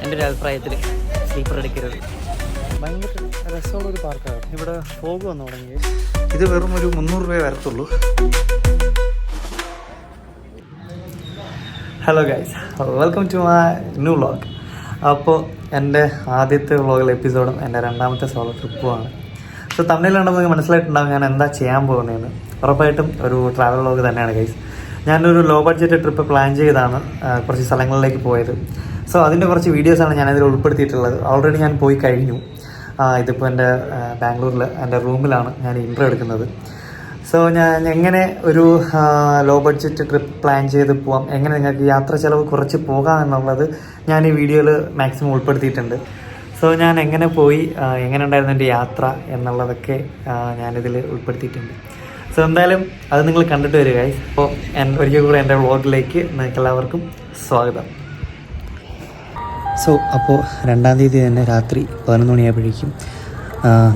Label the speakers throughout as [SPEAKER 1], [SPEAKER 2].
[SPEAKER 1] എൻ്റെ ഒരു അഭിപ്രായത്തിൽ സ്ലീപ്പർ എടുക്കരുത്. ഭയങ്കര രസമുള്ളൊരു പാർക്കാണ്. ഇവിടെ ഫോഗ് വന്നു തുടങ്ങി. ഇത് വെറും ഒരു 300 രൂപയെ വരത്തുള്ളൂ. Hello guys, welcome to my new vlog. അപ്പോൾ എൻ്റെ ആദ്യത്തെ വ്ളോഗിലെ എപ്പിസോഡും എൻ്റെ രണ്ടാമത്തെ സോളോ ട്രിപ്പുമാണ്. സോ തമിഴിൽ കണ്ടപ്പോൾ നിങ്ങൾക്ക് മനസ്സിലായിട്ടുണ്ടാകും ഞാൻ എന്താ ചെയ്യാൻ പോകുന്നതെന്ന്. ഉറപ്പായിട്ടും ഒരു ട്രാവൽ വ്ളോഗ് തന്നെയാണ് ഗൈസ്. ഞാനൊരു ലോ ബഡ്ജറ്റ് ട്രിപ്പ് പ്ലാൻ ചെയ്താണ് കുറച്ച് സ്ഥലങ്ങളിലേക്ക് പോയത്. സോ അതിൻ്റെ കുറച്ച് വീഡിയോസാണ് ഞാനതിൽ ഉൾപ്പെടുത്തിയിട്ടുള്ളത്. ഓൾറെഡി ഞാൻ പോയി കഴിഞ്ഞു. ഇതിപ്പോൾ എൻ്റെ ബാംഗ്ലൂരിൽ എൻ്റെ റൂമിലാണ് ഞാൻ ഇൻട്രോ എടുക്കുന്നത്. സോ ഞാൻ എങ്ങനെ ഒരു ലോ ബഡ്ജറ്റ് ട്രിപ്പ് പ്ലാൻ ചെയ്ത് പോവാം, എങ്ങനെ നിങ്ങൾക്ക് യാത്ര ചിലവ് കുറച്ച് പോകാം എന്നുള്ളത് ഞാൻ ഈ വീഡിയോയിൽ മാക്സിമം ഉൾപ്പെടുത്തിയിട്ടുണ്ട്. സോ ഞാൻ എങ്ങനെ പോയി, എങ്ങനെ ഉണ്ടായിരുന്നു എൻ്റെ യാത്ര എന്നുള്ളതൊക്കെ ഞാനിതിൽ ഉൾപ്പെടുത്തിയിട്ടുണ്ട്. സോ എന്തായാലും അത് നിങ്ങൾ കണ്ടിട്ട് വരിക. അപ്പോൾ ഒരിക്കൽ കൂടെ എൻ്റെ വ്ളോഗിലേക്ക് നിങ്ങൾക്ക് എല്ലാവർക്കും സ്വാഗതം. സോ അപ്പോൾ 2-ാം തീയതി തന്നെ രാത്രി 11 മണിയായപ്പോഴേക്കും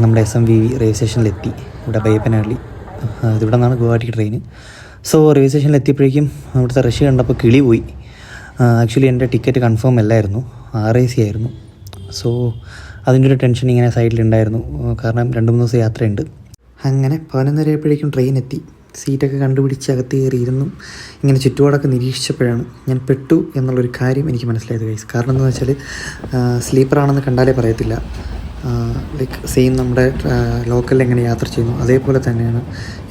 [SPEAKER 1] നമ്മുടെ SMVV റെയിൽവേ സ്റ്റേഷനിലെത്തി. ഇവിടെ ബയ്യപ്പനഹള്ളി, ഇതിവിടെ നിന്നാണ് ഗുവാഹട്ടി ട്രെയിൻ. സോ റെയിൽവേ സ്റ്റേഷനിൽ എത്തിയപ്പോഴേക്കും അവിടുത്തെ റഷ് കണ്ടപ്പോൾ കിളി പോയി. ആക്ച്വലി എൻ്റെ ടിക്കറ്റ് കൺഫേം അല്ലായിരുന്നു, RAC ആയിരുന്നു. സോ അതിൻ്റെ ഒരു ടെൻഷൻ ഇങ്ങനെ സൈഡിലുണ്ടായിരുന്നു, കാരണം 2-3 ദിവസം യാത്രയുണ്ട്. അങ്ങനെ 11:30 ആയപ്പോഴേക്കും ട്രെയിൻ എത്തി. സീറ്റൊക്കെ കണ്ടുപിടിച്ച് അകത്ത് കയറിയിരുന്നു. ഇങ്ങനെ ചുറ്റുപാടൊക്കെ നിരീക്ഷിച്ചപ്പോഴാണ് ഞാൻ പെട്ടു എന്നുള്ളൊരു കാര്യം എനിക്ക് മനസ്സിലായത് ഗൈസ്. കാരണം എന്താണെന്ന് വെച്ചാൽ സ്ലീപ്പറാണെന്ന് കണ്ടാലേ പറയത്തില്ല. ലൈക്ക് സെയിം നമ്മുടെ ലോക്കലിൽ എങ്ങനെ യാത്ര ചെയ്യുന്നു അതേപോലെ തന്നെയാണ്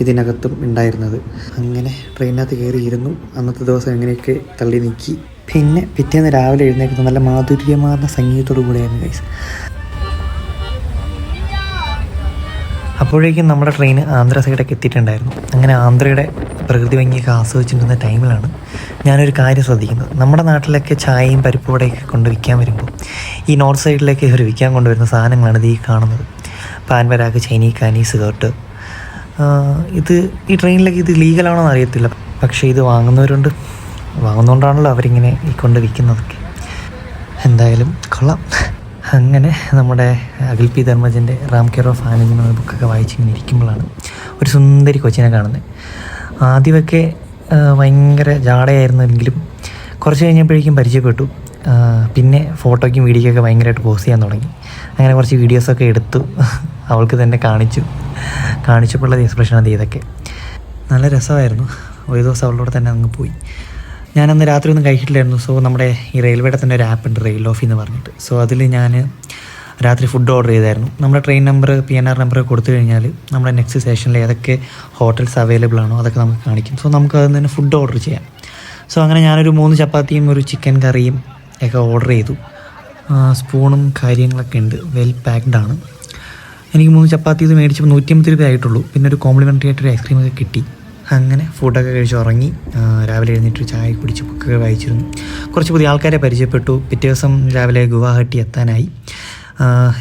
[SPEAKER 1] ഇതിനകത്തും ഉണ്ടായിരുന്നത്. അങ്ങനെ ട്രെയിനകത്ത് കയറിയിരുന്നു. അന്നത്തെ ദിവസം എങ്ങനെയൊക്കെ തള്ളി നീക്കി. പിന്നെ പിറ്റേന്ന് രാവിലെ എഴുന്നേൽക്കുന്നത് നല്ല മാധുര്യമാർന്ന സംഗീതത്തോടു കൂടെയായിരുന്നു ഗൈസ്. അപ്പോഴേക്കും നമ്മുടെ ട്രെയിൻ ആന്ധ്ര സൈഡൊക്കെ എത്തിയിട്ടുണ്ടായിരുന്നു. അങ്ങനെ ആന്ധ്രയുടെ പ്രകൃതി ഭംഗിയൊക്കെ ആസ്വദിച്ചിട്ടുന്ന ടൈമിലാണ് ഞാനൊരു കാര്യം ശ്രദ്ധിക്കുന്നത്. നമ്മുടെ നാട്ടിലൊക്കെ ചായയും പരിപ്പുവടയൊക്കെ കൊണ്ട് വിൽക്കാൻ വരുമ്പോൾ ഈ നോർത്ത് സൈഡിലേക്ക് ഇവർ വിൽക്കാൻ കൊണ്ടുവരുന്ന സാധനങ്ങളാണ് ഇത് ഈ കാണുന്നത്. Pan Parag, Chinese skirt. ഇത് ഈ ട്രെയിനിലേക്ക് ഇത് ലീഗലാണോ എന്ന് അറിയത്തില്ല, പക്ഷേ ഇത് വാങ്ങുന്നതുകൊണ്ടാണല്ലോ അവരിങ്ങനെ ഈ കൊണ്ട് വിൽക്കുന്നതൊക്കെ. എന്തായാലും കൊള്ളാം. അങ്ങനെ നമ്മുടെ അഖിൽ പി ധർമ്മജൻ്റെ റാം കെയർ ഓഫ് ആനന്ദി എന്ന ബുക്കൊക്കെ വായിച്ചിങ്ങനെ ഇരിക്കുമ്പോഴാണ് ഒരു സുന്ദരി കൊച്ചിനെ കാണുന്നത്. ആദ്യമൊക്കെ ഭയങ്കര ജാടയായിരുന്നെങ്കിലും കുറച്ച് കഴിഞ്ഞപ്പോഴേക്കും പരിചയപ്പെട്ടു. പിന്നെ ഫോട്ടോയ്ക്കും വീഡിയോയ്ക്കൊക്കെ ഭയങ്കരമായിട്ട് പോസ്റ്റ് ചെയ്യാൻ തുടങ്ങി. അങ്ങനെ കുറച്ച് വീഡിയോസൊക്കെ എടുത്തു അവൾക്ക് തന്നെ കാണിച്ചപ്പോഴുള്ള എക്സ്പ്രഷൻ അത് ഇതൊക്കെ നല്ല രസമായിരുന്നു. ഒരു ദിവസം അവളോട് തന്നെ അങ്ങ് പോയി. ഞാനന്ന് രാത്രി ഒന്നും കഴിച്ചിട്ടില്ലായിരുന്നു. സോ നമ്മുടെ ഈ റെയിൽവേയുടെ തന്നെ ഒരു ആപ്പ് ഉണ്ട്, റെയിൽ ഓഫി എന്ന് പറഞ്ഞിട്ട്. സോ അതിൽ ഞാൻ രാത്രി ഫുഡ് ഓർഡർ ചെയ്തായിരുന്നു. നമ്മുടെ ട്രെയിൻ നമ്പർ, PNR നമ്പർ കൊടുത്തു കഴിഞ്ഞാൽ നമ്മുടെ നെക്സ്റ്റ് സ്റ്റേഷനിൽ ഏതൊക്കെ ഹോട്ടൽസ് അവൈലബിൾ ആണോ അതൊക്കെ നമുക്ക് കാണിക്കും. സോ നമുക്ക് അതിൽ തന്നെ ഫുഡ് ഓർഡർ ചെയ്യാം. സോ അങ്ങനെ ഞാനൊരു 3 ചപ്പാത്തിയും ഒരു ചിക്കൻ കറിയും ഒക്കെ ഓർഡർ ചെയ്തു. സ്പൂണും കാര്യങ്ങളൊക്കെ ഉണ്ട്, വെൽ പാക്ഡ്. എനിക്ക് 3 ചപ്പാത്തി ഇത് മേടിച്ചപ്പോൾ 150 രൂപ ആയിട്ടുള്ളൂ. പിന്നെ ഒരു കോംപ്ലിമെൻ്ററി ആയിട്ടൊരു ഐസ്ക്രീമൊക്കെ കിട്ടി. അങ്ങനെ ഫുഡൊക്കെ കഴിച്ച് ഉറങ്ങി. രാവിലെ എഴുന്നേറ്റ് ചായ കുടിച്ച് ബുക്കൊക്കെ വായിച്ചിരുന്നു. കുറച്ച് പുതിയ ആൾക്കാരെ പരിചയപ്പെട്ടു. പിറ്റേ ദിവസം രാവിലെ ഗുവാഹട്ടി എത്താനായി.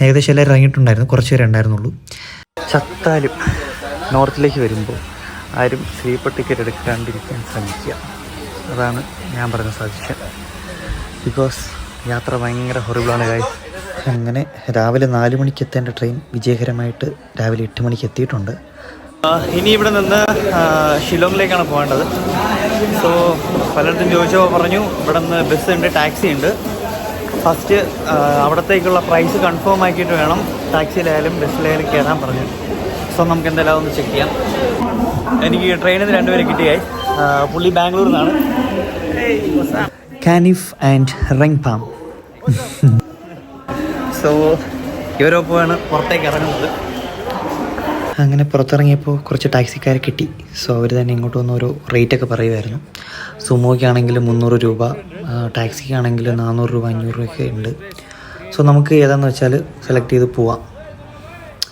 [SPEAKER 1] ഏകദേശം എല്ലാവരും ഇറങ്ങിയിട്ടുണ്ടായിരുന്നു, കുറച്ച് പേരെ ഉണ്ടായിരുന്നുള്ളൂ. ചത്താലും നോർത്തിലേക്ക് വരുമ്പോൾ ആരും സ്ലീപ്പർ ടിക്കറ്റ് എടുക്കാണ്ടിരിക്കാൻ ശ്രമിക്കുക. അതാണ് ഞാൻ പറഞ്ഞ സജഷൻ. ബിക്കോസ് യാത്ര ഭയങ്കര ഹൊറിബിളാണ് ഗൈസ്. അങ്ങനെ രാവിലെ 4 മണിക്ക് എത്തേണ്ട ട്രെയിൻ വിജയകരമായിട്ട് രാവിലെ 8 മണിക്ക് എത്തിയിട്ടുണ്ട്. ഇനി ഇവിടെ നിന്ന് ഷിലോങ്ങിലേക്കാണ് പോകേണ്ടത്. സോ പലയിടത്തും ചോദിച്ചപ്പോൾ പറഞ്ഞു ഇവിടെ നിന്ന് ബസ് ഉണ്ട്, ടാക്സി ഉണ്ട്. ഫസ്റ്റ് അവിടത്തേക്കുള്ള പ്രൈസ് കൺഫേം ആക്കിയിട്ട് വേണം ടാക്സിയിലായാലും ബസ്സിലായാലും കയറാൻ പറഞ്ഞു. സോ നമുക്ക് എന്തായാലും ഒന്ന് ചെക്ക് ചെയ്യാം. എനിക്ക് ട്രെയിനിൽ നിന്ന് 2 പേരെ കിട്ടിയായി. പുള്ളി ബാംഗ്ലൂരിൽ നിന്നാണ്. കാനിഫ് ആൻഡ് റെങ്പാം. സോ ഇവരൊപ്പമാണ് പുറത്തേക്ക് ഇറങ്ങുന്നത്. അങ്ങനെ പുറത്തിറങ്ങിയപ്പോൾ കുറച്ച് ടാക്സിക്കാരെ കിട്ടി. സോ അവർ തന്നെ ഇങ്ങോട്ട് വന്ന് ഓരോ റേറ്റൊക്കെ പറയുമായിരുന്നു. സുമോയ്ക്കാണെങ്കിൽ 300 രൂപ, ടാക്സിക്കാണെങ്കിൽ 400 രൂപ, 500 രൂപയൊക്കെ ഉണ്ട്. സോ നമുക്ക് ഏതാണെന്ന് വെച്ചാൽ സെലക്ട് ചെയ്ത് പോവാം.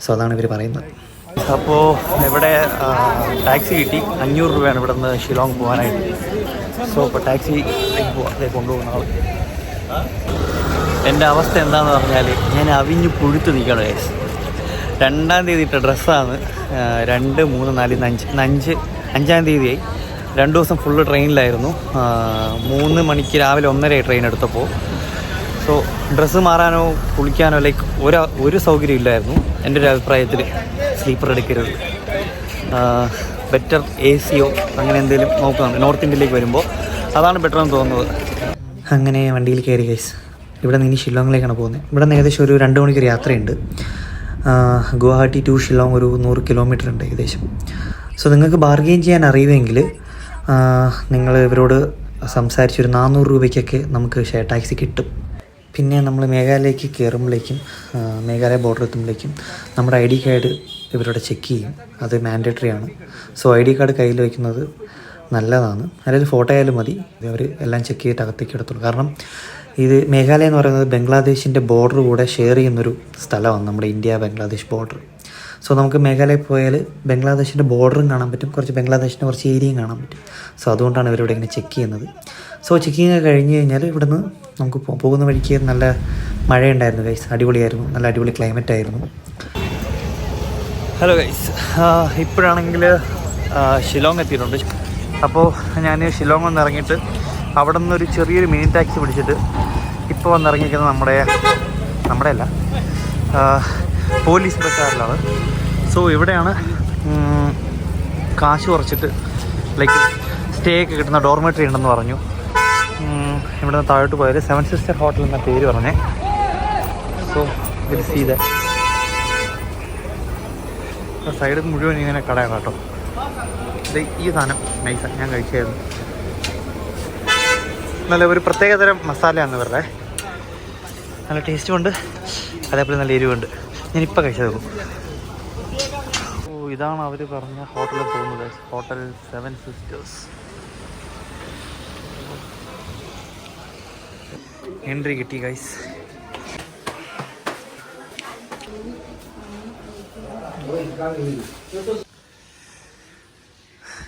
[SPEAKER 1] സോ അതാണ് ഇവർ പറയുന്നത്. അപ്പോൾ ഇവിടെ ടാക്സി കിട്ടി. 500 രൂപയാണ് ഇവിടെ നിന്ന് ഷിലോങ് പോകാനായിട്ട്. സോ ഇപ്പോൾ ടാക്സി പോകാതെ കൊണ്ടുപോകുന്ന ആൾ. എൻ്റെ അവസ്ഥ എന്താണെന്ന് പറഞ്ഞാൽ ഞാൻ അവിഞ്ഞ് പുഴുത്ത് നിൽക്കണം ഗൈസ്. 2-ാം തീയതി ഇട്ട ഡ്രസ്സാണ്. 2, 3, 4, 5 5-ാം തീയതിയായി. 2 ദിവസം ഫുള്ള് ട്രെയിനിലായിരുന്നു. 3 മണിക്ക് രാവിലെ 1:30 ട്രെയിൻ എടുത്തപ്പോൾ. സോ ഡ്രസ്സ് മാറാനോ കുളിക്കാനോ ലൈക്ക് ഒരു സൗകര്യം ഇല്ലായിരുന്നു. എൻ്റെ ഒരു അഭിപ്രായത്തിൽ സ്ലീപ്പർ എടുക്കരുത്. ബെറ്റർ ACയോ അങ്ങനെ എന്തെങ്കിലും നോക്കുന്നുണ്ട് നോർത്ത് ഇന്ത്യയിലേക്ക് വരുമ്പോൾ. അതാണ് ബെറ്റർ എന്ന് തോന്നുന്നത്. അങ്ങനെ വണ്ടിയിൽ കയറി ഗൈസ്. ഇവിടെ നിന്ന് ഇനി ഷില്ലോങ്ങിലേക്കാണ് പോകുന്നത്. ഇവിടെ നിന്ന് ഏകദേശം ഒരു 2 മണിക്കൂർ യാത്രയുണ്ട്. ഗുവാഹട്ടി ടു ഷില്ലോങ് ഒരു 100 കിലോമീറ്റർ ഉണ്ട് ഏകദേശം. സോ നിങ്ങൾക്ക് ബാർഗെയിൻ ചെയ്യാൻ അറിയുമെങ്കിൽ നിങ്ങൾ ഇവരോട് സംസാരിച്ചൊരു 400 രൂപയ്ക്കൊക്കെ നമുക്ക് ഷെയർ ടാക്സി കിട്ടും. പിന്നെ നമ്മൾ മേഘാലയക്ക് കയറുമ്പോഴേക്കും മേഘാലയ ബോർഡർ എത്തുമ്പോഴേക്കും നമ്മുടെ ID കാർഡ് ഇവരോട് ചെക്ക് ചെയ്യും. അത് മാൻഡേറ്ററി ആണ്. സോ ID കാർഡ് കയ്യിൽ വയ്ക്കുന്നത് നല്ലതാണ്. അല്ലെങ്കിൽ ഫോട്ടോ ആയാലും മതി, അവർ എല്ലാം ചെക്ക് ചെയ്തിട്ട് അകത്തേക്ക് എടുത്തുള്ളൂ. കാരണം ഇത് മേഘാലയ എന്ന് പറയുന്നത് ബംഗ്ലാദേശിൻ്റെ ബോർഡർ കൂടെ ഷെയർ ചെയ്യുന്നൊരു സ്ഥലമാണ്, നമ്മുടെ ഇന്ത്യ ബംഗ്ലാദേശ് ബോർഡർ. സോ നമുക്ക് മേഘാലയ പോയാൽ ബംഗ്ലാദേശിൻ്റെ ബോർഡറും കാണാൻ പറ്റും, കുറച്ച് ബംഗ്ലാദേശിൻ്റെ കുറച്ച് ഏരിയയും കാണാൻ പറ്റും. സോ അതുകൊണ്ടാണ് ഇവരിവിടെ ഇങ്ങനെ ചെക്ക് ചെയ്യുന്നത്. സോ ചെക്കിങ് കഴിഞ്ഞ് കഴിഞ്ഞാൽ ഇവിടുന്ന് നമുക്ക് പോകുന്ന വഴിക്ക് നല്ല മഴയുണ്ടായിരുന്നു ഗൈസ്, അടിപൊളിയായിരുന്നു, നല്ല അടിപൊളി ക്ലൈമറ്റ് ആയിരുന്നു. ഹലോ ഗൈസ്, ഇപ്പോഴാണെങ്കിൽ ഷിലോങ് എത്തിയിട്ടുണ്ട്. അപ്പോൾ ഞാൻ ഷിലോങ് വന്ന് ഇറങ്ങിയിട്ട് അവിടെ നിന്നൊരു ചെറിയൊരു മിനി ടാക്സി പിടിച്ചിട്ട് ഇപ്പോൾ വന്നിറങ്ങിയിരിക്കുന്നത് നമ്മുടെ അല്ല, പോലീസ് ബസ്സാറിലാണ്. സോ ഇവിടെയാണ് കാശ് കുറച്ചിട്ട് ലൈക്ക് സ്റ്റേ ഒക്കെ കിട്ടുന്ന ഡോർമെട്രി ഉണ്ടെന്ന് പറഞ്ഞു. ഇവിടെ നിന്ന് താഴോട്ട് പോയാൽ 7 സിസ്റ്റർ ഹോട്ടൽ എന്ന പേര് പറഞ്ഞേ. So will see that side മുഴുവൻ ഇങ്ങനെ കടയാണ് കേട്ടോ. ഈ സാധനം നൈസാണ്, ഞാൻ കഴിച്ചായിരുന്നു. നല്ല ഒരു പ്രത്യേകതരം മസാലയാണ് ഇവരുടെ, നല്ല ടേസ്റ്റും ഉണ്ട്, അതേപോലെ നല്ല എരിവുണ്ട്. ഞാനിപ്പോൾ കഴിച്ചത്. ഓ, ഇതാണ് അവർ പറഞ്ഞ ഹോട്ടലിൽ പോകുന്നത്, ഹോട്ടൽ 7 സിസ്റ്റേഴ്സ്. എൻട്രി കിട്ടി ഗൈസ്.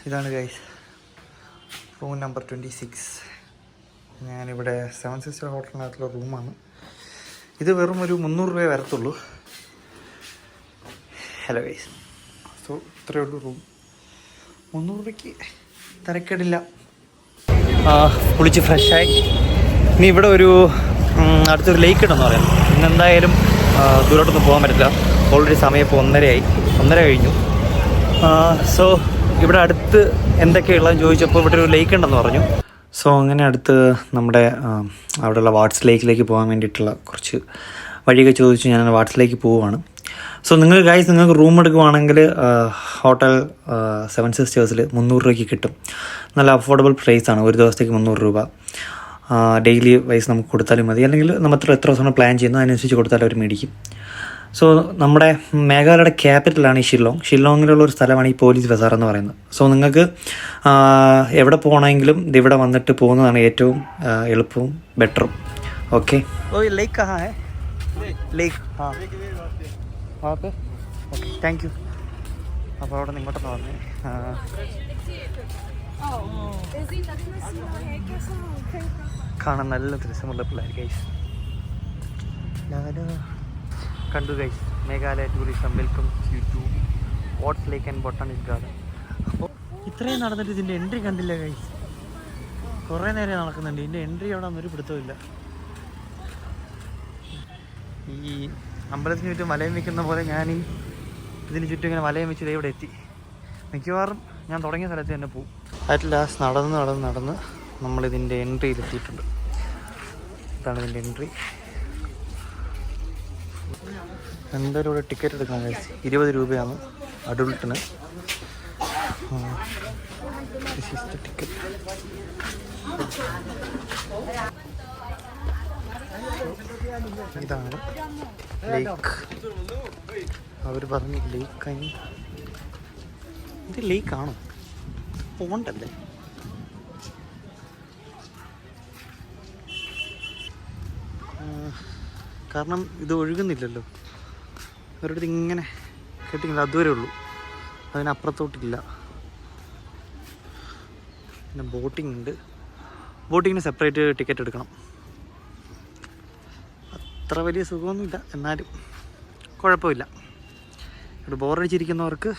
[SPEAKER 1] ഇതാണ് ഗൈസ് റൂം നമ്പർ 26. ഞാനിവിടെ 7 സിസ്റ്റർ ഹോട്ടലിനകത്തുള്ള റൂമാണ്. ഇത് വെറും ഒരു 300 രൂപയെ വരത്തുള്ളൂ. ഹലോ ഗൈസ്, സോ ഇത്രയേ ഉള്ളൂ റൂം. 300 രൂപയ്ക്ക് തരക്കേടില്ല. കുളിച്ച് ഫ്രഷായി ഇനി ഇവിടെ അടുത്തൊരു ലേക്ക് ഉണ്ടെന്ന് പറയാം. ഇന്നെന്തായാലും ദൂരോട്ടൊന്നും പോകാൻ പറ്റില്ല. ഓൾറെഡി സമയം ഇപ്പോൾ 1:30 കഴിഞ്ഞു. സോ ഇവിടെ അടുത്ത് എന്തൊക്കെയുള്ളതെന്ന് ചോദിച്ചപ്പോൾ ഇവിടെ ഒരു ലേക്ക് ഉണ്ടെന്ന് പറഞ്ഞു. സോ അങ്ങനെ അടുത്ത് നമ്മുടെ അവിടെയുള്ള വാട്സ് ലേക്കിലേക്ക് പോകാൻ വേണ്ടിയിട്ടുള്ള കുറച്ച് വഴിയൊക്കെ ചോദിച്ചു ഞാൻ വാട്സ് ലേക്ക് പോവുകയാണ്. സോ നിങ്ങൾക്ക് റൂം എടുക്കുവാണെങ്കിൽ ഹോട്ടൽ 7 സിസ്റ്റേഴ്സിൽ 300 രൂപയ്ക്ക് കിട്ടും. നല്ല അഫോർഡബിൾ പ്രൈസാണ്. ഒരു ദിവസത്തേക്ക് 300 രൂപ. ഡെയിലി വൈസ് നമുക്ക് കൊടുത്താലും മതി, അല്ലെങ്കിൽ നമ്മൾ എത്ര ദിവസമാണ് പ്ലാൻ ചെയ്യുന്നത് അതിനനുസരിച്ച് കൊടുത്താലും അവർ മേടിക്കും. സോ നമ്മുടെ മേഘാലയയുടെ ക്യാപിറ്റലാണ് ഈ ഷില്ലോങ്ങിലുള്ള ഒരു സ്ഥലമാണ് ഈ പോലീസ് ബസാർ എന്ന് പറയുന്നത്. സോ നിങ്ങൾക്ക് എവിടെ പോകണമെങ്കിലും ഇവിടെ വന്നിട്ട് പോകുന്നതാണ് ഏറ്റവും എളുപ്പവും ബെറ്ററും. ഓക്കെ. ഓ ലേക്ക് കഹാ ഹൈ? Lake okay okay, thank you. അപ്പോൾ അവിടെ നിന്ന് ഇങ്ങോട്ടൊന്ന് വന്നേ. കാണാൻ നല്ല രസമുള്ള പിള്ളേർ ഗൈസ്. കണ്ടു guys, Meghalaya tourism welcome to Wards Lake and botanic garden. അപ്പോൾ ഇത്രയും നടന്നിട്ട് ഇതിൻ്റെ എൻട്രി കണ്ടില്ല ഗൈസ്. കുറേ നേരം നടക്കുന്നുണ്ട്, ഇതിൻ്റെ എൻട്രി അവിടെ ഒന്നൊരു പിടുത്തമില്ല. ഈ അമ്പലത്തിന് ചുറ്റും വലയം വെക്കുന്ന പോലെ ഞാൻ ഇതിന് ചുറ്റും ഇങ്ങനെ വലയം വെച്ച് ഇവിടെ എത്തി. മിക്കവാറും ഞാൻ തുടങ്ങിയ സ്ഥലത്ത് തന്നെ പോകും. അറ്റ് ലാസ്റ്റ് നടന്ന് നമ്മളിതിൻ്റെ എൻട്രിയിലെത്തിയിട്ടുണ്ട്. ഇതാണ് ഇതിൻ്റെ എൻട്രി. എന്തായാലും ഇവിടെ ടിക്കറ്റ് എടുക്കാൻ കഴിച്ചു. 20 രൂപയാണ് അഡൾട്ടിന്. ടിക്കറ്റ് ഇതാണ് ലേക്ക്. അവർ പറഞ്ഞു ലേക്ക്. ഇത് ലേക്കാണോ? പോണ്ടല്ലേ? കാരണം ഇത് ഒഴുകുന്നില്ലല്ലോ. അവരുടെ ഇങ്ങനെ കെട്ടിങ്ങില്ല, അതുവരെ ഉള്ളൂ, അതിനപ്പുറത്തോട്ടില്ല. പിന്നെ ബോട്ടിംഗ് ഉണ്ട്. ബോട്ടിങ്ങിന് സെപ്പറേറ്റ് ടിക്കറ്റ് എടുക്കണം. അത്ര വലിയ സുഖമൊന്നുമില്ല, എന്നാലും കുഴപ്പമില്ല. ഇവിടെ ബോറടിച്ചിരിക്കുന്നവർക്ക്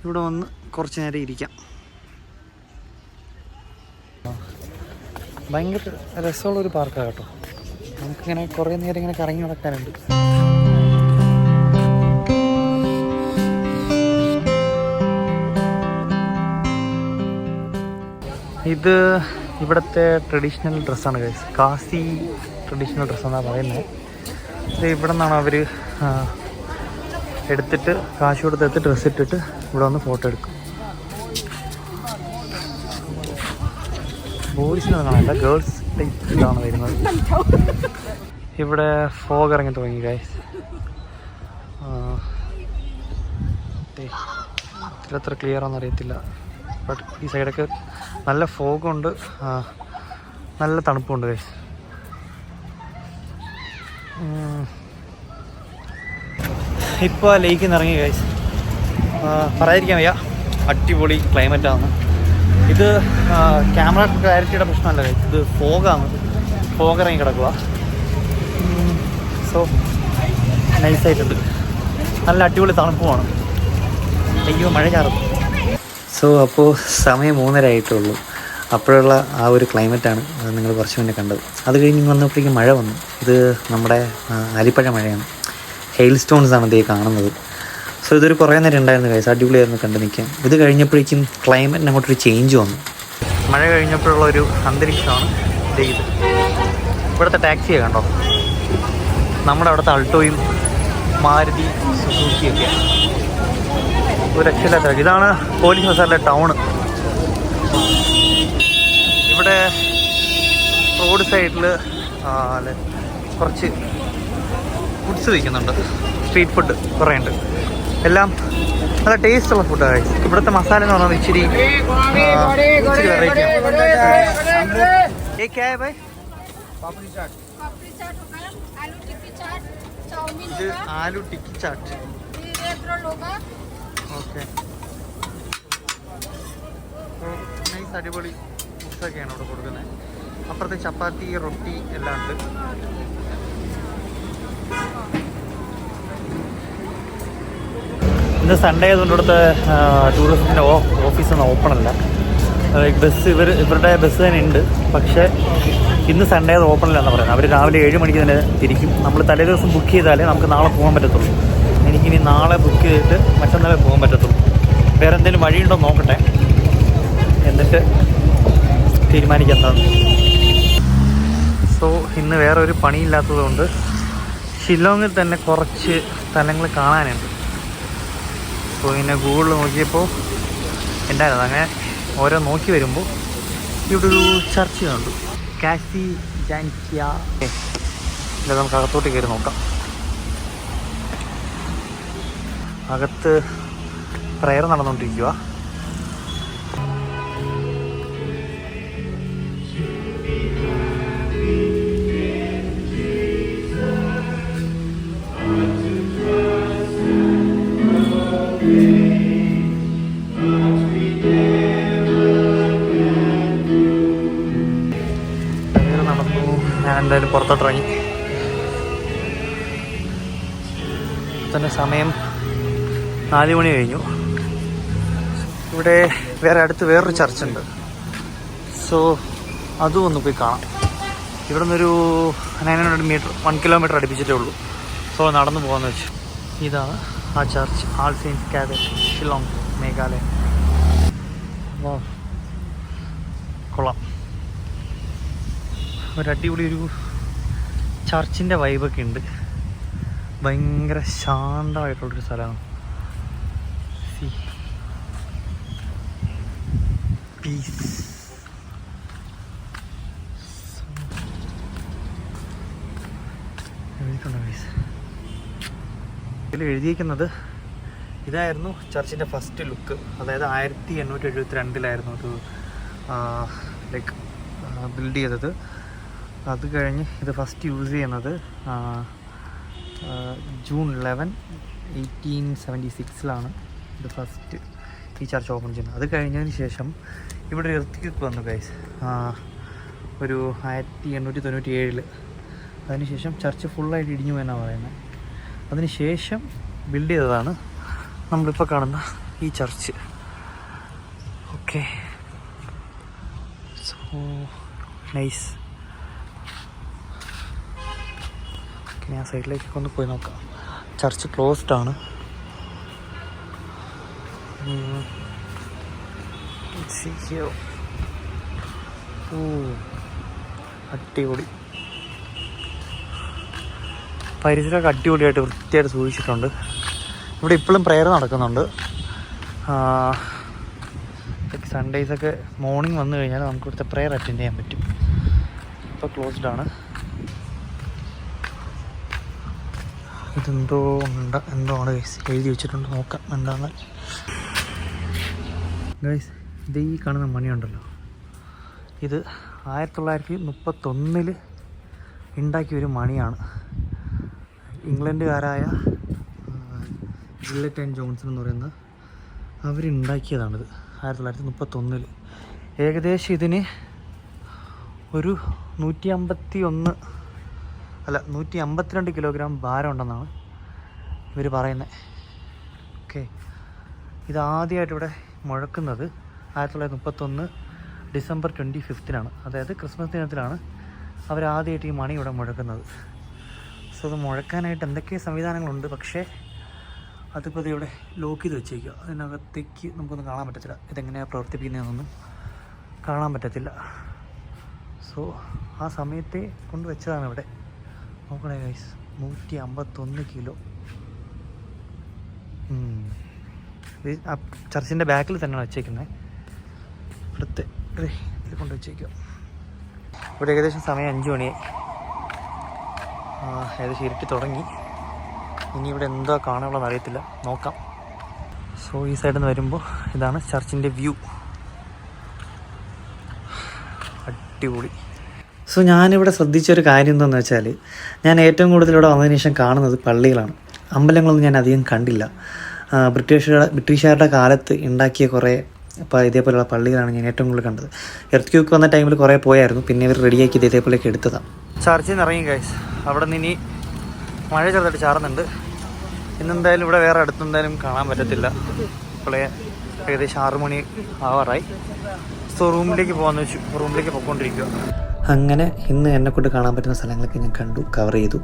[SPEAKER 1] ഇവിടെ വന്ന് കുറച്ച് നേരം ഇരിക്കാം. ഭയങ്കര രസമുള്ളൊരു പാർക്കാണ് കേട്ടോ. നമുക്കിങ്ങനെ കുറേ നേരം ഇങ്ങനെ കറങ്ങി നടക്കാനുണ്ട്. ഇത് ഇവിടുത്തെ ട്രഡീഷണൽ ഡ്രസ്സാണ് ഗൈസ്. ട്രഡീഷണൽ ഡ്രസ്സ് എന്നാണ് പറയുന്നത്. ഇത് ഇവിടെ നിന്നാണ് അവർ എടുത്തിട്ട് കാശ് കൊടുത്തെടുത്ത് ഡ്രസ്സ് ഇട്ടിട്ട് ഇവിടെ വന്ന് ഫോട്ടോ എടുക്കും. ബോയ്സിനത് കാണാനില്ല, ഗേൾസ് ഇതാണ് വരുന്നത്. ഇവിടെ ഫോഗ് ഇറങ്ങി തുടങ്ങി ഗൈസ്. ഇതിലെത്ര ക്ലിയർ ആണെന്ന് അറിയത്തില്ല. ബട്ട് ഈ സൈഡൊക്കെ നല്ല ഫോഗുണ്ട്, നല്ല തണുപ്പുണ്ട് ഗൈസ്. ഇപ്പോൾ ലേക്കിൽ നിന്ന് ഇറങ്ങി ഗൈസ്. പറയാതിരിക്കാൻ വയ്യ, അടിപൊളി ക്ലൈമറ്റാണ്. ഇത് ക്യാമറ ക്ലാരിറ്റിയുടെ പ്രശ്നമല്ല ഗൈസ്, ഇത് ഫോഗാണ്. ഫോഗ് ഇറങ്ങി കിടക്കുക. സോ നൈസായിട്ടുണ്ട്, നല്ല അടിപൊളി തണുപ്പുമാണ്. അയ്യോ മഴ ചാറും. സോ അപ്പോൾ സമയം 3:30 ആയിട്ടുള്ളൂ. അപ്പോഴുള്ള ആ ഒരു ക്ലൈമറ്റാണ് നിങ്ങൾ കുറച്ച് മുന്നേ കണ്ടത്. അത് കഴിഞ്ഞ് വന്നപ്പോഴേക്കും മഴ വന്നു. ഇത് നമ്മുടെ ആലിപ്പഴ മഴയാണ്, ഹെയിൽ സ്റ്റോൺസ് ആണ് ഇതേ കാണുന്നത്. സോ ഇതൊരു കുറേ നേരം ഉണ്ടായിരുന്നു ഗൈസ്, അടിപൊളിയായിരുന്നു കണ്ടു നിൽക്കാൻ. ഇത് കഴിഞ്ഞപ്പോഴേക്കും ക്ലൈമറ്റിന് അങ്ങോട്ടൊരു ചേഞ്ച് വന്നു. മഴ കഴിഞ്ഞപ്പോഴുള്ള ഒരു അന്തരീക്ഷമാണ് ഇത്. ഇവിടുത്തെ ടാക്സിയെ കണ്ടോ, നമ്മുടെ അവിടുത്തെ അൾട്ടോയും മാരുതി സുസുക്കിയൊക്കെയാണ്. ഒരു രക്ഷയില്ലാത്ത. ഇതാണ് പോലീസ് ബസാറിലെ ടൗണ്. ഇവിടെ റോഡ് സൈഡിൽ കുറച്ച് ഫുഡ്സ് വിൽക്കുന്നുണ്ട്, സ്ട്രീറ്റ് ഫുഡ് കുറേ ഉണ്ട്. എല്ലാം നല്ല ടേസ്റ്റുള്ള ഫുഡാണ്. ഇവിടുത്തെ മസാല എന്ന് പറഞ്ഞാൽ ഇച്ചിരി വെറൈറ്റി ആണ്. ഇത് ആലു ടിക്കി ചാട്ട്. ഓക്കെ, നൈസ് അടിപൊളി ഫുഡ്സൊക്കെയാണ് ഇവിടെ കൊടുക്കുന്നത്. അപ്പുറത്തെ ചപ്പാത്തി, റൊട്ടി എല്ലാം ഉണ്ട്. ഇന്ന് സൺഡേ ആയതുകൊണ്ട് ഇവിടുത്തെ ടൂറിസത്തിൻ്റെ ഓഫീസൊന്നും ഓപ്പൺ അല്ല. ബസ് ഇവരുടെ ബസ് തന്നെ ഉണ്ട്, പക്ഷേ ഇന്ന് സൺഡേ അത് ഓപ്പൺ അല്ല എന്ന് പറയുന്നത്. അവർ രാവിലെ 7 മണിക്ക് തന്നെ തിരിക്കും. നമ്മൾ തലേ ദിവസം ബുക്ക് ചെയ്താലേ നമുക്ക് നാളെ പോകാൻ പറ്റത്തുള്ളൂ. എനിക്കിനി നാളെ ബുക്ക് ചെയ്തിട്ട് മറ്റന്നാളെ പോകാൻ പറ്റത്തുള്ളൂ. വേറെ എന്തെങ്കിലും വഴിയുണ്ടോ നോക്കട്ടെ, എന്നിട്ട് തീരുമാനിക്കാം എന്താണെന്ന്. സോ ഇന്ന് വേറെ ഒരു പണിയില്ലാത്തതുകൊണ്ട് ഷില്ലോങ്ങിൽ തന്നെ കുറച്ച് സ്ഥലങ്ങൾ കാണാനുണ്ട്. സോ ഇങ്ങനെ ഗൂഗിളിൽ നോക്കിയപ്പോൾ ഉണ്ടായിരുന്നു. അങ്ങനെ ഓരോ നോക്കി വരുമ്പോൾ ഇവിടെ ഒരു ചർച്ച് കണ്ടു, കാസി ജാൻക്യ. ഇല്ല, നമുക്ക് അകത്തോട്ട് കയറി നോക്കാം. അകത്ത് പ്രയർ നടന്നുകൊണ്ടിരിക്കുക. നടന്നു. ഞാൻ എന്തായാലും പുറത്തോട്ടിറങ്ങി. തന്നെ സമയം 4 മണി കഴിഞ്ഞു. ഇവിടെ അടുത്ത് വേറൊരു ചർച്ചുണ്ട്. സോ അതും ഒന്ന് പോയി കാണാം. ഇവിടെ നിന്നൊരു 900 മീറ്റർ, 1 കിലോമീറ്റർ അടുപ്പിച്ചിട്ടേ ഉള്ളൂ. സോ നടന്നു പോകാമെന്ന് വെച്ചു. ഇതാണ് ആ ചർച്ച്, ആൾ സെയിൻസ് കാബേജ്, ഷില്ലോങ്, മേഘാലയ. കൊള്ളാം. ഒരടിപൊളി ഒരു ചർച്ചിൻ്റെ വൈബൊക്കെ ഉണ്ട്. ഭയങ്കര ശാന്തമായിട്ടുള്ളൊരു സ്ഥലമാണ്. പീസ്. എഴുതിയിട്ടുണ്ട് പീസ്. ഇതിൽ എഴുതിയിരിക്കുന്നത് ഇതായിരുന്നു ചർച്ചിൻ്റെ ഫസ്റ്റ് ലുക്ക്. അതായത് 1872 ഒരു ലൈക്ക് ബിൽഡ് ചെയ്തത്. അത് കഴിഞ്ഞ് ഇത് ഫസ്റ്റ് യൂസ് ചെയ്യുന്നത് June 11, 1876 ഇത് ഫസ്റ്റ് ഈ ചർച്ച് ഓപ്പൺ ചെയ്യുന്നത്. അത് കഴിഞ്ഞതിന് ശേഷം ഇവിടെ ഒരു എർത്തിക്വക്ക് വന്നു ഗൈസ്, ഒരു 1897. അതിനുശേഷം ചർച്ച് ഫുള്ളായിട്ട് ഇടിഞ്ഞു എന്നാണ് പറയുന്നത്. അതിന് ശേഷം ബിൽഡ് ചെയ്തതാണ് നമ്മളിപ്പോൾ കാണുന്ന ഈ ചർച്ച്. Okay, so nice. ഞാൻ സൈഡിലേക്കൊക്കെ ഒന്ന് പോയി നോക്കാം. ചർച്ച് ക്ലോസ്ഡ് ആണ്. അടിപൊളി. പരിസരമൊക്കെ അടിപൊളിയായിട്ട് വൃത്തിയായിട്ട് സൂക്ഷിച്ചിട്ടുണ്ട്. ഇവിടെ ഇപ്പോഴും പ്രെയർ നടക്കുന്നുണ്ട്. സൺഡേയ്സൊക്കെ മോർണിംഗ് വന്നു കഴിഞ്ഞാൽ നമുക്ക് ഇവിടുത്തെ പ്രെയർ അറ്റൻഡ് ചെയ്യാൻ പറ്റും. ഇപ്പോൾ ക്ലോസ്ഡ് ആണ്. ഇതെന്തോ എന്തോ ആണ് എഴുതി വെച്ചിട്ടുണ്ട്, നോക്കാം എന്താണ്. ഗൈസ്, ഇത് ഈ കാണുന്ന മണിയുണ്ടല്ലോ, ഇത് 1931 ഉണ്ടാക്കിയൊരു മണിയാണ്. ഇംഗ്ലണ്ടുകാരായ ജില്ലറ്റ് ആൻഡ് ജോൺസൺ എന്ന് പറയുന്ന അവരുണ്ടാക്കിയതാണിത് 1931. ഏകദേശം ഇതിന് ഒരു 152 കിലോഗ്രാം ഭാരം ഉണ്ടെന്നാണ് ഇവർ പറയുന്നത്. ഓക്കെ, ഇതാദ്യമായിട്ട് ഇവിടെ മുഴക്കുന്നത് 1931 ഡിസംബർ 25-നാണ്. അതായത് ക്രിസ്മസ് ദിനത്തിലാണ് അവരാദ്യമായിട്ട് ഈ മണി ഇവിടെ മുഴക്കുന്നത്. സോ അത് മുഴക്കാനായിട്ട് എന്തൊക്കെ സംവിധാനങ്ങളുണ്ട്, പക്ഷേ അതിപ്പോൾ ഇത് ഇവിടെ ലോക്ക് ചെയ്ത് വെച്ചേക്കുക. അതിനകത്തേക്ക് നമുക്കൊന്നും കാണാൻ പറ്റത്തില്ല. ഇതെങ്ങനെയാണ് പ്രവർത്തിപ്പിക്കുന്നതെന്നൊന്നും കാണാൻ പറ്റത്തില്ല. സോ ആ സമയത്തെ കൊണ്ട് വെച്ചതാണ് ഇവിടെ. നോക്കണേ ഗൈസ്, 151 കിലോ. ഇത് ആ ചർച്ചിൻ്റെ ബാക്കിൽ തന്നെയാണ് വെച്ചേക്കുന്നത്. ഇവിടുത്തെ ഇതിൽ കൊണ്ട് വെച്ചേക്കുക. ഇവിടെ ഏകദേശം സമയം 5 മണിയായി. ഏകദേശം ഇരുട്ടി തുടങ്ങി. ഇനി ഇവിടെ എന്താ കാണാനുള്ളതെന്ന് അറിയത്തില്ല, നോക്കാം. സോ ഈ സൈഡിൽ നിന്ന് വരുമ്പോൾ ഇതാണ് ചർച്ചിൻ്റെ വ്യൂ. അടിപൊളി. സോ ഞാനിവിടെ ശ്രദ്ധിച്ചൊരു കാര്യം എന്താണെന്ന് വെച്ചാൽ, ഞാൻ ഏറ്റവും കൂടുതൽ ഇവിടെ വന്നതിന് ശേഷം കാണുന്നത് പള്ളികളാണ്. അമ്പലങ്ങളൊന്നും ഞാൻ അധികം കണ്ടില്ല. ബ്രിട്ടീഷുകാരുടെ കാലത്ത് ഉണ്ടാക്കിയ കുറേ ഇതേപോലെയുള്ള പള്ളികളാണ് ഞാൻ ഏറ്റവും കൂടുതൽ കണ്ടത്. എർത്ത് ക്യൂക്ക് വന്ന ടൈമിൽ കുറേ പോയായിരുന്നു, പിന്നെ ഇവർ റെഡിയാക്കിയത് ഇതേപോലെയൊക്കെ എടുത്തതാണ്. ചർച്ചിൽ നിന്ന് ഇറങ്ങി ഗൈസ്. അവിടെ നിന്ന് ഇനി മഴ ചെറുതായിട്ട് ചാറുന്നുണ്ട്. ഇന്നെന്തായാലും ഇവിടെ വേറെ അടുത്തെന്തായാലും കാണാൻ പറ്റത്തില്ല. ഇപ്പോഴേ ഏകദേശം 6 മണി ആവാറായി. സോ റൂമിലേക്ക് പോയിക്കൊണ്ടിരിക്കുക. അങ്ങനെ ഇന്ന് എന്നെക്കൊണ്ട് കാണാൻ പറ്റുന്ന സ്ഥലങ്ങളൊക്കെ ഞാൻ കണ്ടു, കവർ ചെയ്തു.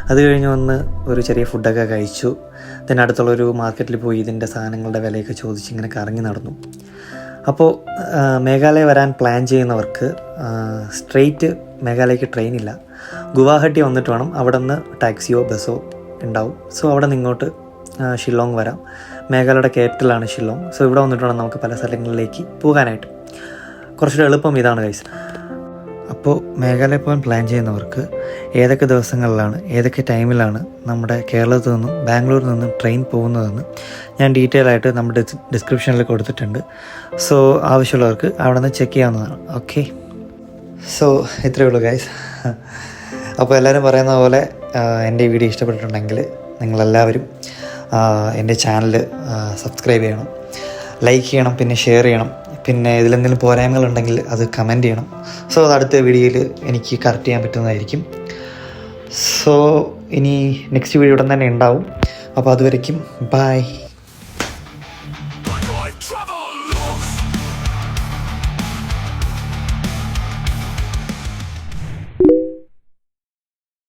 [SPEAKER 1] അത് കഴിഞ്ഞ് വന്ന് ഒരു ചെറിയ ഫുഡൊക്കെ കഴിച്ചു. then അടുത്തുള്ളൊരു മാർക്കറ്റിൽ പോയി ഇതിൻ്റെ സാധനങ്ങളുടെ വിലയൊക്കെ ചോദിച്ച് ഇങ്ങനെ കറങ്ങി നടന്നു. അപ്പോൾ മേഘാലയ വരാൻ പ്ലാൻ ചെയ്യുന്നവർക്ക് സ്ട്രെയിറ്റ് മേഘാലയക്ക് ട്രെയിനില്ല. ഗുവാഹട്ടി വന്നിട്ട് വേണം. അവിടെ നിന്ന് ടാക്സിയോ ബസ്സോ ഉണ്ടാവും. സോ അവിടെ നിന്ന് ഇങ്ങോട്ട് ഷില്ലോങ് വരാം. മേഘാലയയുടെ ക്യാപിറ്റലാണ് ഷില്ലോങ്. സോ ഇവിടെ വന്നിട്ട് വേണം നമുക്ക് പല സ്ഥലങ്ങളിലേക്ക് പോകാനായിട്ട്. കുറച്ചുകൂടെ എളുപ്പം ഇതാണ് ഗൈസ്. അപ്പോൾ മേഘാലയ പോകാൻ പ്ലാൻ ചെയ്യുന്നവർക്ക് ഏതൊക്കെ ദിവസങ്ങളിലാണ് ഏതൊക്കെ ടൈമിലാണ് നമ്മുടെ കേരളത്തിൽ നിന്നും ബാംഗ്ലൂരിൽ നിന്നും ട്രെയിൻ പോകുന്നതെന്ന് ഞാൻ ഡീറ്റെയിൽ ആയിട്ട് നമ്മുടെ ഡിസ്ക്രിപ്ഷനിൽ കൊടുത്തിട്ടുണ്ട്. സോ ആവശ്യമുള്ളവർക്ക് അവിടെ നിന്ന് ചെക്ക് ചെയ്യാവുന്നതാണ്. ഓക്കെ, സോ ഇത്രയേ ഉള്ളൂ ഗൈസ്. അപ്പോൾ എല്ലാവരും പറയുന്ന പോലെ എൻ്റെ വീഡിയോ ഇഷ്ടപ്പെട്ടിട്ടുണ്ടെങ്കിൽ നിങ്ങളെല്ലാവരും എൻ്റെ ചാനൽ സബ്സ്ക്രൈബ് ചെയ്യണം, ലൈക്ക് ചെയ്യണം, പിന്നെ ഷെയർ ചെയ്യണം. പിന്നെ ഇതിലെന്തെങ്കിലും പോരായ്മകളുണ്ടെങ്കിൽ അത് കമൻറ്റ് ചെയ്യണം. സോ അത് അടുത്ത വീഡിയോയിൽ എനിക്ക് കറക്റ്റ് ചെയ്യാൻ പറ്റുന്നതായിരിക്കും. സോ ഇനി നെക്സ്റ്റ് വീഡിയോ ഉടൻ തന്നെ ഉണ്ടാവും. അപ്പോൾ അതുവരയ്ക്കും ബൈ.